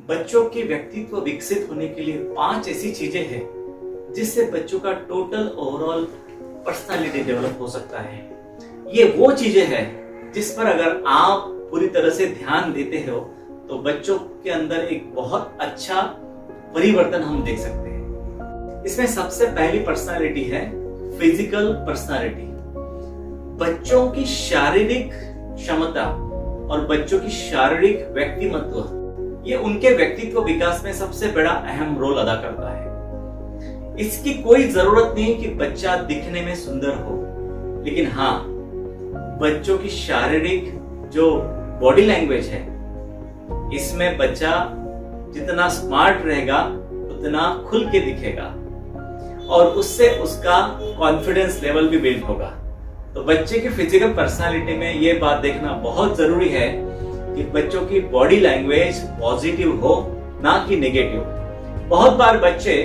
बच्चों के व्यक्तित्व विकसित होने के लिए 5 ऐसी चीजें हैं जिससे बच्चों का टोटल ओवरऑल पर्सनालिटी डेवलप हो सकता है। ये वो चीजें हैं जिस पर अगर आप पूरी तरह से ध्यान देते हो तो बच्चों के अंदर एक बहुत अच्छा परिवर्तन हम देख सकते हैं। इसमें सबसे पहली पर्सनालिटी है फिजिकल पर्सनालिटी। बच्चों की शारीरिक क्षमता और बच्चों की शारीरिक व्यक्तिमत्व ये उनके व्यक्तित्व विकास में सबसे बड़ा अहम रोल अदा करता है। इसकी कोई जरूरत नहीं कि बच्चा दिखने में सुंदर हो, लेकिन हाँ, बच्चों की शारीरिक जो बॉडी लैंग्वेज है इसमें बच्चा जितना स्मार्ट रहेगा उतना खुल के दिखेगा और उससे उसका कॉन्फिडेंस लेवल भी बिल्ड होगा। तो बच्चे की फिजिकल पर्सनालिटी में यह बात देखना बहुत जरूरी है कि बच्चों की बॉडी लैंग्वेज पॉजिटिव हो, ना कि नेगेटिव। बहुत बार बच्चे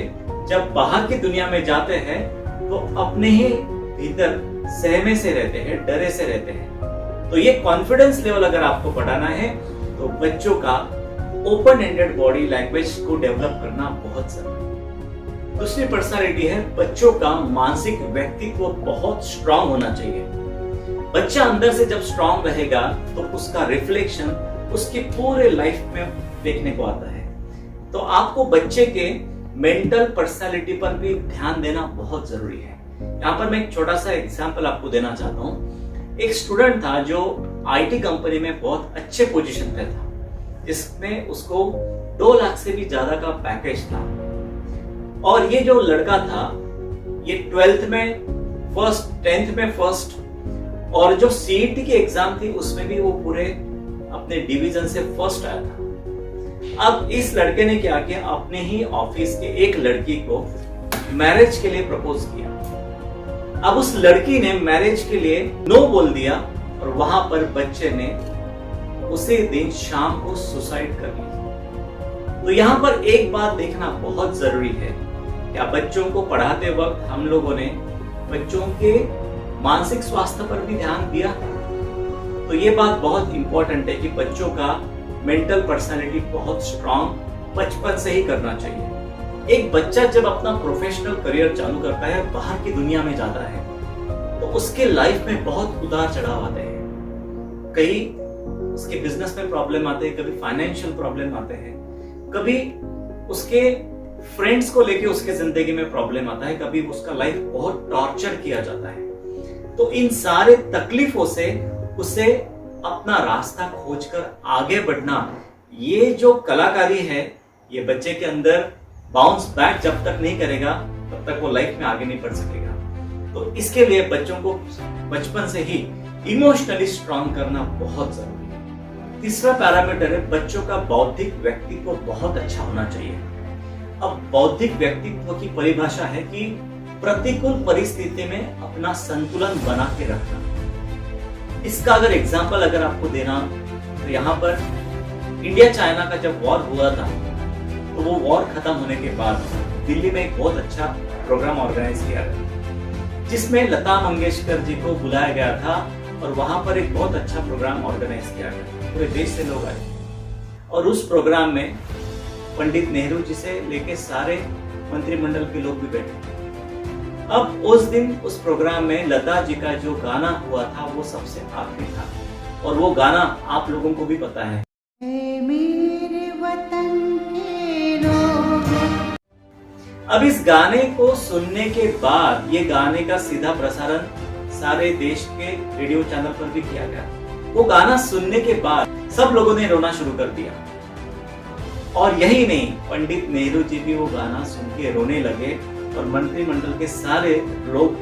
जब बाहर की दुनिया में जाते हैं तो अपने ही भीतर सहमे से रहते हैं, डरे से रहते हैं। तो ये कॉन्फिडेंस लेवल अगर आपको बढ़ाना है तो बच्चों का ओपन एंडेड बॉडी लैंग्वेज को डेवलप करना बहुत जरूरी है। दूसरी पर्सनालिटी है बच्चों का मानसिक व्यक्तित्व बहुत स्ट्रांग होना चाहिए। बच्चा अंदर से जब स्ट्रांग रहेगा तो उसका रिफ्लेक्शन उसकी पूरे लाइफ में देखने को आता है। तो आपको बच्चे के मेंटल पर्सनालिटी पर भी ध्यान देना बहुत जरूरी है। यहाँ पर मैं एक छोटा सा एग्जांपल आपको देना चाहता हूँ। एक स्टूडेंट था जो आईटी कंपनी में बहुत अच्छे पोजीशन पे था, जिसमें उसको 2 लाख से भी ज्यादा का पैकेज था। और ये जो लड़का था ये 12th में फर्स्ट, 10th में फर्स्ट, और जो सीईटी की एग्जाम थी उसमें भी वो पूरे अपने डिवीजन से फर्स्ट आया था। अब इस लड़के ने क्या किया, अपने ही ऑफिस के एक लड़की को मैरिज के लिए प्रपोज किया। अब उस लड़की ने मैरिज के लिए नो बोल दिया और वहां पर बच्चे ने उसी दिन शाम को सुसाइड कर लिया। तो यहां पर एक बात देखना बहुत जरूरी है, क्या बच्चों को पढ़ाते वक्त हम लोगों ने बच्चों के मानसिक स्वास्थ्य पर भी ध्यान दिया? तो ये बात बहुत इंपॉर्टेंट है कि बच्चों का मेंटल पर्सनालिटी बहुत स्ट्रांग बचपन से ही करना चाहिए। एक बच्चा जब अपना प्रोफेशनल करियर चालू करता है, बाहर की दुनिया में जाता है, तो उसके लाइफ में बहुत उतार चढ़ाव आते हैं। कहीं उसके बिजनेस में प्रॉब्लम आते हैं, कभी फाइनेंशियल प्रॉब्लम आते हैं, कभी उसके फ्रेंड्स को लेके उसके जिंदगी में प्रॉब्लम आता है, कभी उसका लाइफ बहुत टॉर्चर किया जाता है। तो इन सारे तकलीफों से उसे अपना रास्ता खोजकर आगे बढ़ना, ये जो कलाकारी है, ये बच्चे के अंदर बाउंस बैक जब तक नहीं करेगा तब तक वो लाइफ में आगे नहीं बढ़ सकेगा। तो इसके लिए बच्चों को बचपन से ही इमोशनली स्ट्रांग करना बहुत जरूरी है। तीसरा पैरामीटर है बच्चों का बौद्धिक व्यक्तित्व बहुत अच्छा होना चाहिए। अब बौद्धिक व्यक्तित्व की परिभाषा है कि प्रतिकूल परिस्थिति में अपना संतुलन बना के रखना। इसका अगर एग्जांपल अगर आपको देना तो यहाँ पर इंडिया चाइना का जब वॉर हुआ था तो वो वॉर खत्म होने के बाद दिल्ली में एक बहुत अच्छा प्रोग्राम ऑर्गेनाइज किया गया, जिसमें लता मंगेशकर जी को बुलाया गया था और वहां पर एक बहुत अच्छा प्रोग्राम ऑर्गेनाइज किया गया। पूरे देश से लोग आए और उस प्रोग्राम में पंडित नेहरू जी से लेके सारे मंत्रिमंडल के लोग भी बैठे। अब उस दिन उस प्रोग्राम में लता जी का जो गाना हुआ था वो सबसे आखिरी था और वो गाना आप लोगों को भी पता है। मेरे वतन के लोग। अब इस गाने को सुनने के बाद ये गाने का सीधा प्रसारण सारे देश के रेडियो चैनल पर भी किया गया। वो गाना सुनने के बाद सब लोगों ने रोना शुरू कर दिया और यही नहीं, पंडित नेहरू जी भी वो गाना सुन के रोने लगे और मंत्रिमंडल के सारे लोग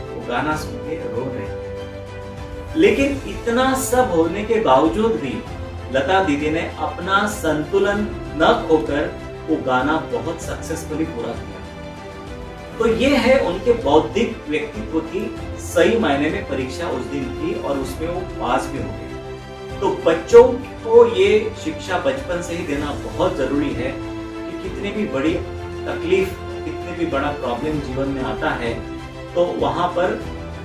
वो गाना सुन के रो रहे। लेकिन इतना सब होने के बावजूद भी लता दीदी ने अपना संतुलन न खोकर वो गाना बहुत सक्सेसफुली पूरा किया। तो ये है उनके बौद्धिक व्यक्तित्व की सही मायने में परीक्षा उस दिन थी और उसमें वो पास भी हो गए। तो बच्चों को ये शिक्षा बचपन से ही देना बहुत जरूरी है कि कितनी भी बड़ी तकलीफ, कितनी भी बड़ा प्रॉब्लम जीवन में आता है तो वहां पर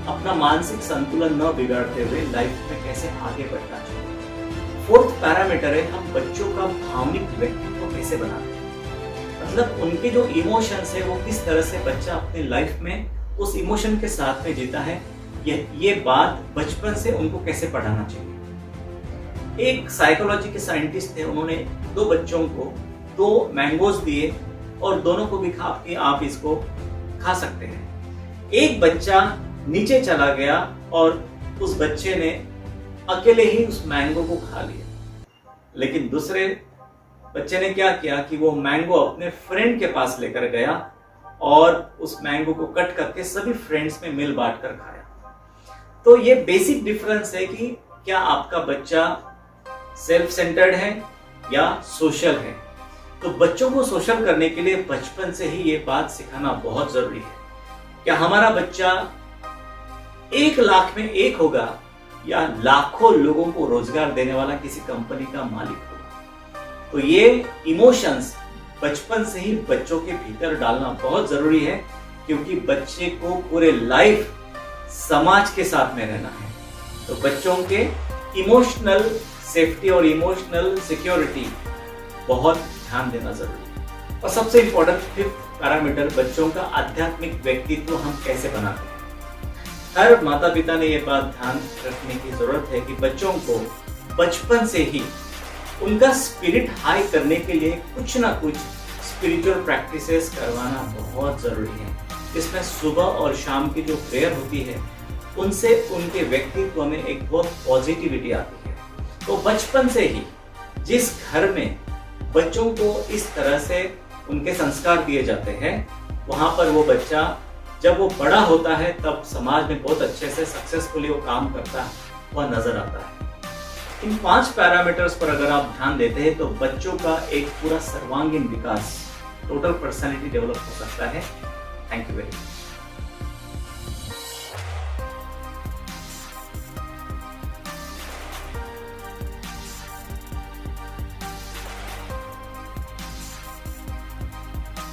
अपना मानसिक संतुलन न बिगाड़ते हुए लाइफ में कैसे आगे बढ़ना चाहिए। फोर्थ पैरामीटर है हम बच्चों का भावनिक व्यक्तित्व को कैसे बनाते हैं, मतलब उनके जो इमोशंस है वो किस तरह से बच्चा अपनी लाइफ में उस इमोशन के साथ में जीता है, ये बात बचपन से उनको कैसे पढ़ाना चाहिए। एक साइकोलॉजी के साइंटिस्ट थे, उन्होंने 2 बच्चों को 2 मैंगोज दिए और दोनों को भी कहा कि आप इसको खा सकते हैं। एक बच्चा नीचे चला गया और उस बच्चे ने अकेले ही उस मैंगो को खा लिया, लेकिन दूसरे बच्चे ने क्या किया कि वो मैंगो अपने फ्रेंड के पास लेकर गया और उस मैंगो को कट करके सभी फ्रेंड्स में मिल बांट कर खाया। तो ये बेसिक डिफरेंस है कि क्या आपका बच्चा सेल्फ सेंटर्ड है या सोशल है। तो बच्चों को सोशल करने के लिए बचपन से ही ये बात सिखाना बहुत जरूरी है। क्या हमारा बच्चा 1 लाख में 1 होगा या लाखों लोगों को रोजगार देने वाला किसी कंपनी का मालिक होगा। तो ये इमोशंस बचपन से ही बच्चों के भीतर डालना बहुत जरूरी है, क्योंकि बच्चे को पूरे लाइफ समाज के साथ में रहना है। तो बच्चों के इमोशनल सेफ्टी और इमोशनल सिक्योरिटी बहुत ध्यान देना जरूरी है। और सबसे इंपॉर्टेंट 5th पैरामीटर, बच्चों का आध्यात्मिक व्यक्तित्व हम कैसे बनाते हैं। हर माता पिता ने यह बात ध्यान रखने की जरूरत है कि बच्चों को बचपन से ही उनका स्पिरिट हाई करने के लिए कुछ ना कुछ स्पिरिचुअल प्रैक्टिसेस करवाना बहुत जरूरी है, जिसमें सुबह और शाम की जो प्रेयर होती है उनसे उनके व्यक्तित्व में एक बहुत पॉजिटिविटी आती है। तो बचपन से ही जिस घर में बच्चों को इस तरह से उनके संस्कार दिए जाते हैं, वहां पर वो बच्चा जब वो बड़ा होता है तब समाज में बहुत अच्छे से सक्सेसफुली वो काम करता हुआ नजर आता है। इन 5 पैरामीटर्स पर अगर आप ध्यान देते हैं तो बच्चों का एक पूरा सर्वांगीण विकास, टोटल पर्सनालिटी डेवलप हो सकता है। Thank you very much.